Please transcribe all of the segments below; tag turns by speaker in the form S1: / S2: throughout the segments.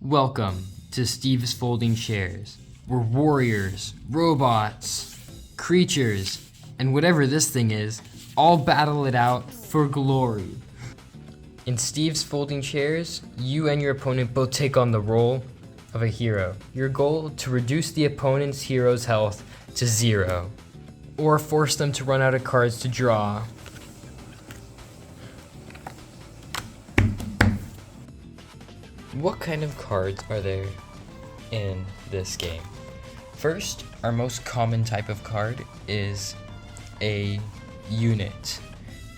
S1: Welcome to Steve's Folding Chairs, where warriors, robots, creatures, and whatever this thing is, all battle it out for glory. In Steve's Folding Chairs, you and your opponent both take on the role of a hero. Your goal to reduce the opponent's hero's health to 0, or force them to run out of cards to draw. What kind of cards are there in this game? First, our most common type of card is a unit.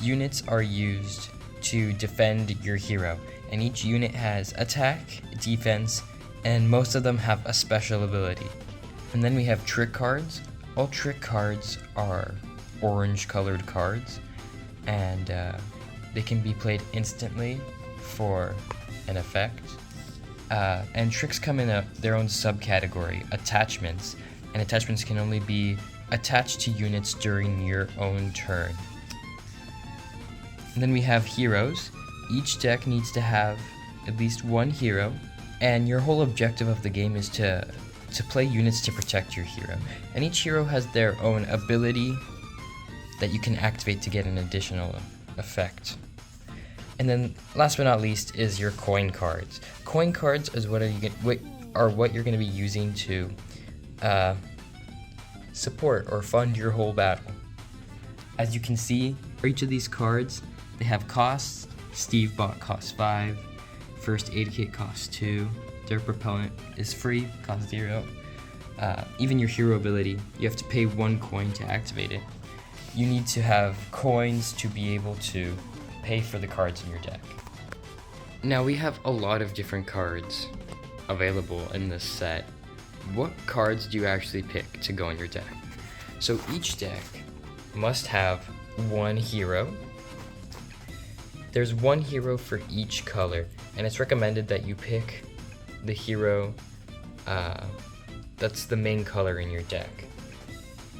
S1: Units are used to defend your hero, and each unit has attack, defense, and most of them have a special ability. And then we have trick cards. All trick cards are orange colored cards, and they can be played instantly for an effect. And tricks come in their own subcategory, attachments, and attachments can only be attached to units during your own turn. And then we have heroes. Each deck needs to have at least one hero, and your whole objective of the game is to play units to protect your hero. And each hero has their own ability that you can activate to get an additional effect. And then, last but not least, is your coin cards. Coin cards is what you're going to be using to support or fund your whole battle. As you can see, for each of these cards, they have costs. Steve bought cost 5. First aid kit costs 2. Their propellant is free, costs 0. Even your hero ability, you have to pay 1 coin to activate it. You need to have coins to be able to pay for the cards in your deck. Now we have a lot of different cards available in this set. What cards do you actually pick to go in your deck? So each deck must have one hero. There's one hero for each color, and it's recommended that you pick the hero that's the main color in your deck.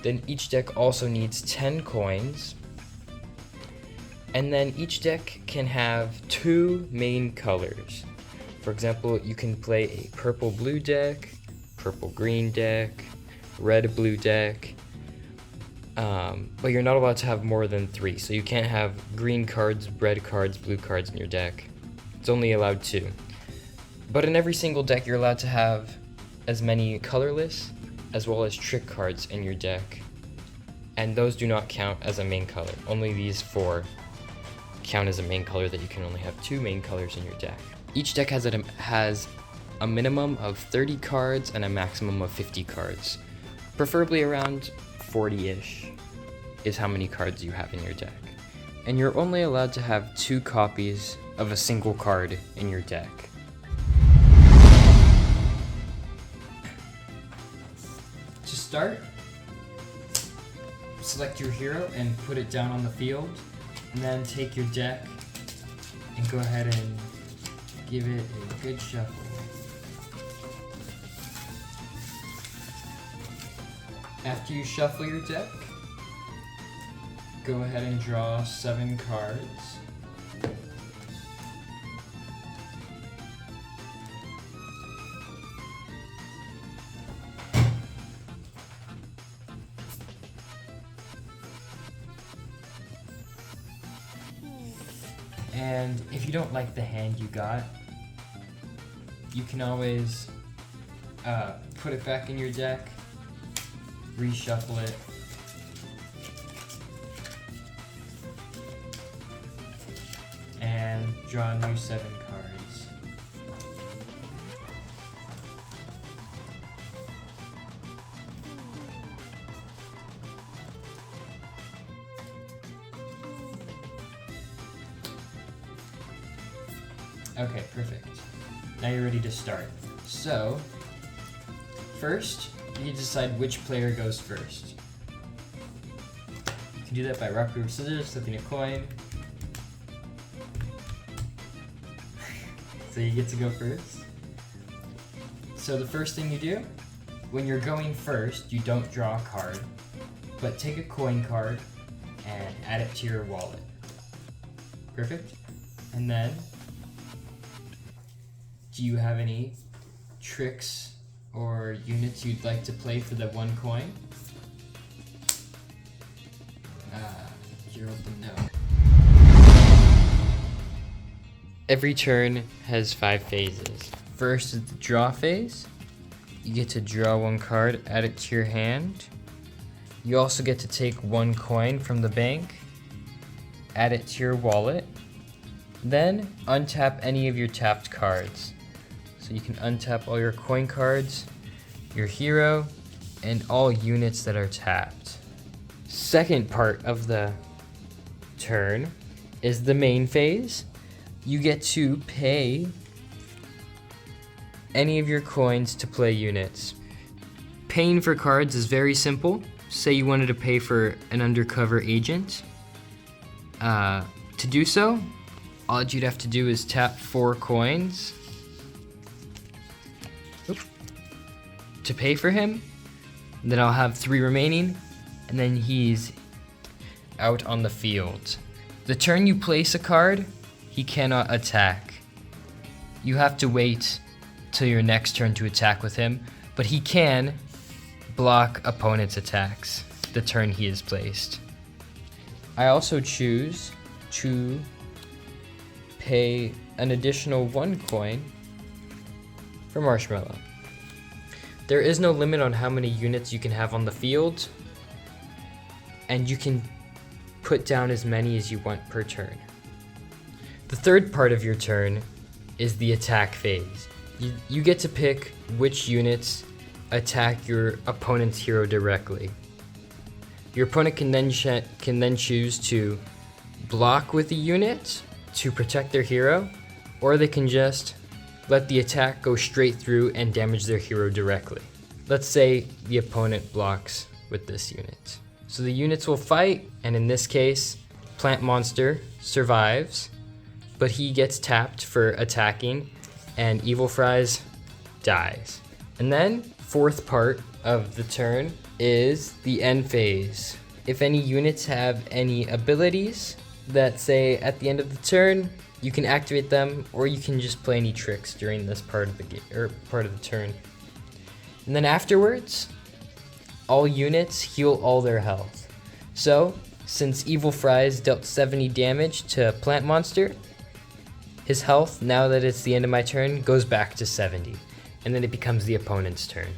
S1: Then each deck also needs 10 coins. And then each deck can have 2 main colors. For example, you can play a purple-blue deck, purple-green deck, red-blue deck, but you're not allowed to have more than 3. So you can't have green cards, red cards, blue cards in your deck. It's only allowed 2. But in every single deck, you're allowed to have as many colorless as well as trick cards in your deck. And those do not count as a main color. Only these 4 count as a main color, that you can only have 2 main colors in your deck. Each deck has a minimum of 30 cards and a maximum of 50 cards. Preferably around 40-ish is how many cards you have in your deck. And you're only allowed to have 2 copies of a single card in your deck. To start, select your hero and put it down on the field. And then take your deck and go ahead and give it a good shuffle. After you shuffle your deck, go ahead and draw 7 cards. And if you don't like the hand you got, you can always put it back in your deck, reshuffle it, and draw a new 7 cards. Okay, perfect. Now you're ready to start. So, first, you decide which player goes first. You can do that by rock, paper, scissors, flipping a coin. So you get to go first. So the first thing you do, when you're going first, you don't draw a card, but take a coin card and add it to your wallet. Perfect? And then, do you have any tricks or units you'd like to play for the 1 coin? Gerald didn't know. Every turn has 5 phases. First is the draw phase. You get to draw 1 card, add it to your hand. You also get to take 1 coin from the bank, add it to your wallet, then untap any of your tapped cards. So you can untap all your coin cards, your hero, and all units that are tapped. Second part of the turn is the main phase. You get to pay any of your coins to play units. Paying for cards is very simple. Say you wanted to pay for an undercover agent. To do so, all you'd have to do is tap 4 coins to pay for him. Then I'll have 3 remaining, and then he's out on the field. The turn you place a card, he cannot attack. You have to wait till your next turn to attack with him, but he can block opponent's attacks the turn he is placed. I also choose to pay an additional 1 coin for Marshmallow. There is no limit on how many units you can have on the field, and you can put down as many as you want per turn. The third part of your turn is the attack phase. You get to pick which units attack your opponent's hero directly. Your opponent can then choose to block with a unit to protect their hero, or they can just let the attack go straight through and damage their hero directly. Let's say the opponent blocks with this unit. So the units will fight, and in this case, Plant Monster survives, but he gets tapped for attacking, and Evil Fries dies. And then, fourth part of the turn is the end phase. If any units have any abilities that say at the end of the turn, you can activate them, or you can just play any tricks during this part of the game or part of the turn. And then afterwards, all units heal all their health. So, since Evil Fries dealt 70 damage to Plant Monster, his health, now that it's the end of my turn, goes back to 70. And then it becomes the opponent's turn.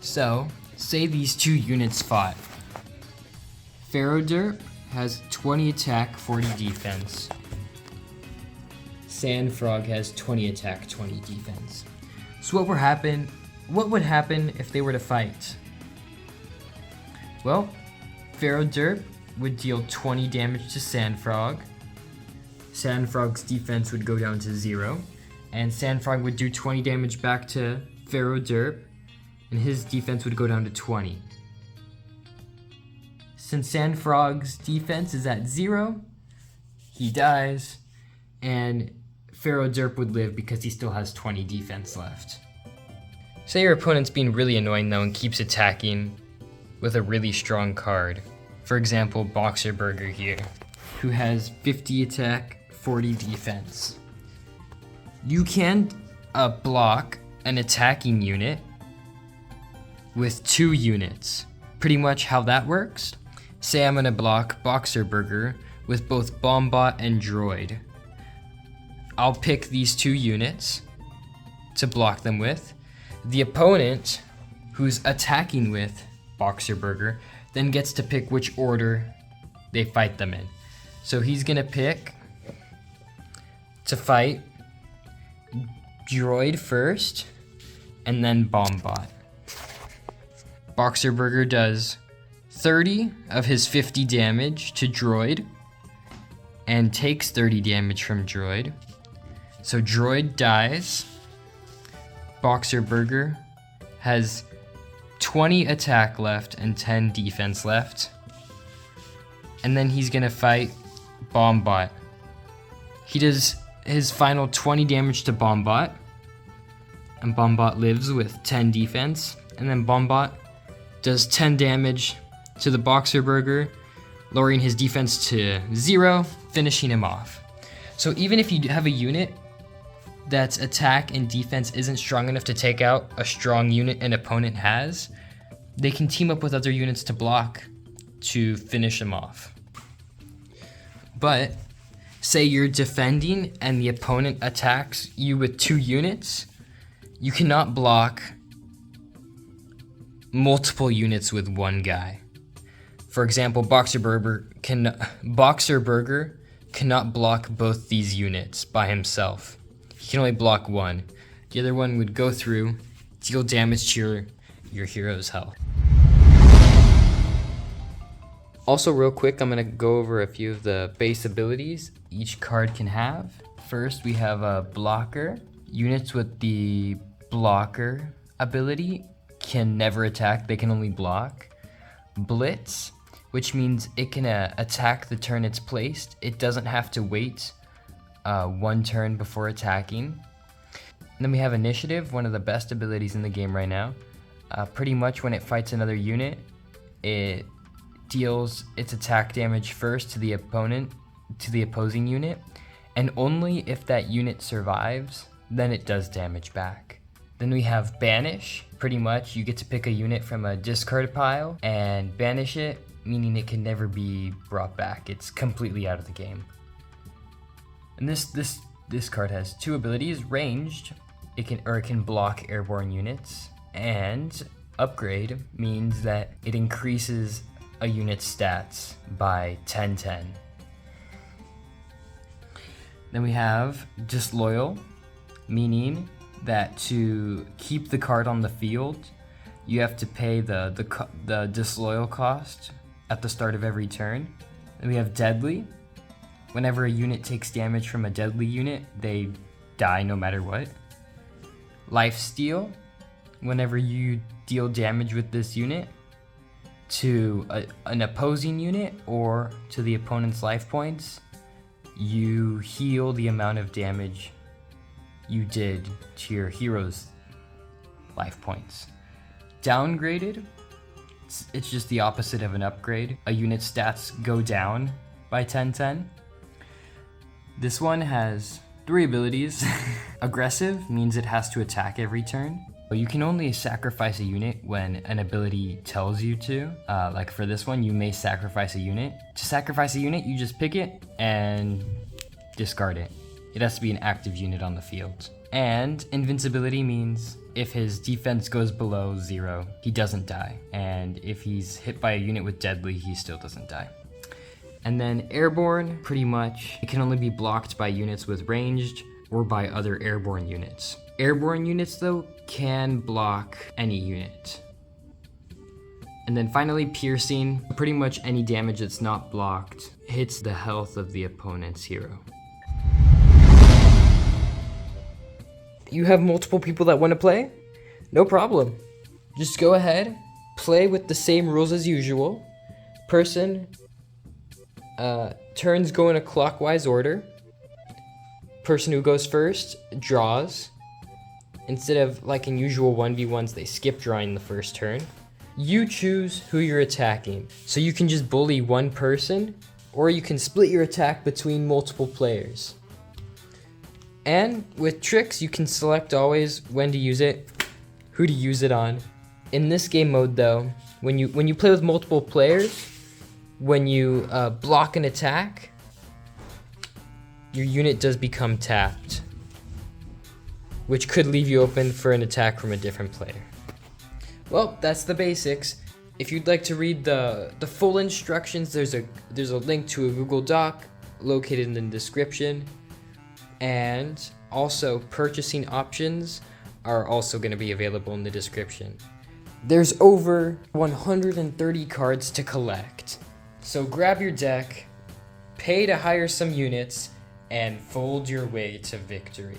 S1: So, say these 2 units fought. Pharaoh Derp has 20 attack, 40 defense. Sand Frog has 20 attack, 20 defense. So what would happen if they were to fight? Well, Pharaoh Derp would deal 20 damage to Sand Frog. Sand Frog's defense would go down to 0, and Sand Frog would do 20 damage back to Pharaoh Derp, and his defense would go down to 20. Since Sand Frog's defense is at 0, he dies, and Pharaoh Derp would live because he still has 20 defense left. Say your opponent's being really annoying though and keeps attacking with a really strong card. For example, Boxer Burger here, who has 50 attack, 40 defense. You can block an attacking unit with 2 units. Pretty much how that works. Say I'm gonna block Boxer Burger with both Bombot and Droid. I'll pick these 2 units to block them with. The opponent, who's attacking with Boxer Burger, then gets to pick which order they fight them in. So he's gonna pick to fight Droid first, and then Bombot. Boxer Burger does 30 of his 50 damage to Droid, and takes 30 damage from Droid. So Droid dies. Boxer Burger has 20 attack left and 10 defense left. And then he's gonna fight Bombot. He does his final 20 damage to Bombot, and Bombot lives with 10 defense. And then Bombot does 10 damage to the Boxer Burger, lowering his defense to 0, finishing him off. So even if you have a unit that's attack and defense isn't strong enough to take out a strong unit an opponent has, they can team up with other units to block to finish them off. But say you're defending and the opponent attacks you with 2 units, you cannot block multiple units with one guy. For example, Boxer Burger cannot block both these units by himself. He can only block one. The other one would go through, deal damage to your hero's health. Also, real quick, I'm gonna go over a few of the base abilities each card can have. First, we have a blocker. Units with the blocker ability can never attack, they can only block. Blitz, which means it can attack the turn it's placed. It doesn't have to wait 1 turn before attacking. And then we have Initiative, one of the best abilities in the game right now. Pretty much when it fights another unit, it deals its attack damage first to the opposing unit, and only if that unit survives, then it does damage back. Then we have Banish. Pretty much you get to pick a unit from a discard pile and banish it, meaning it can never be brought back. It's completely out of the game. And this card has 2 abilities. Ranged, it can block airborne units, and Upgrade means that it increases a unit's stats by 10/10. Then we have Disloyal, meaning that to keep the card on the field, you have to pay the disloyal cost at the start of every turn. Then we have Deadly. Whenever a unit takes damage from a deadly unit, they die no matter what. Lifesteal. Whenever you deal damage with this unit to an opposing unit or to the opponent's life points, you heal the amount of damage you did to your hero's life points. Downgraded, it's just the opposite of an upgrade. A unit's stats go down by 10/10. This one has 3 abilities. Aggressive means it has to attack every turn. You can only sacrifice a unit when an ability tells you to. Like for this one, you may sacrifice a unit. To sacrifice a unit, you just pick it and discard it. It has to be an active unit on the field. And invincibility means if his defense goes below 0, he doesn't die. And if he's hit by a unit with deadly, he still doesn't die. And then airborne, pretty much, it can only be blocked by units with ranged or by other airborne units. Airborne units, though, can block any unit. And then finally, piercing. Pretty much any damage that's not blocked hits the health of the opponent's hero. You have multiple people that want to play? No problem. Just go ahead, play with the same rules as usual. Turns go in a clockwise order. Person who goes first draws. Instead of like in usual 1v1s, they skip drawing the first turn. You choose who you're attacking. So you can just bully one person, or you can split your attack between multiple players. And with tricks, you can select always when to use it, who to use it on. In this game mode though, when you play with multiple players, when you block an attack, your unit does become tapped, which could leave you open for an attack from a different player. Well, that's the basics. If you'd like to read the full instructions, there's a link to a Google Doc located in the description. And also purchasing options are also going to be available in the description. There's over 130 cards to collect. So grab your deck, pay to hire some units, and fold your way to victory.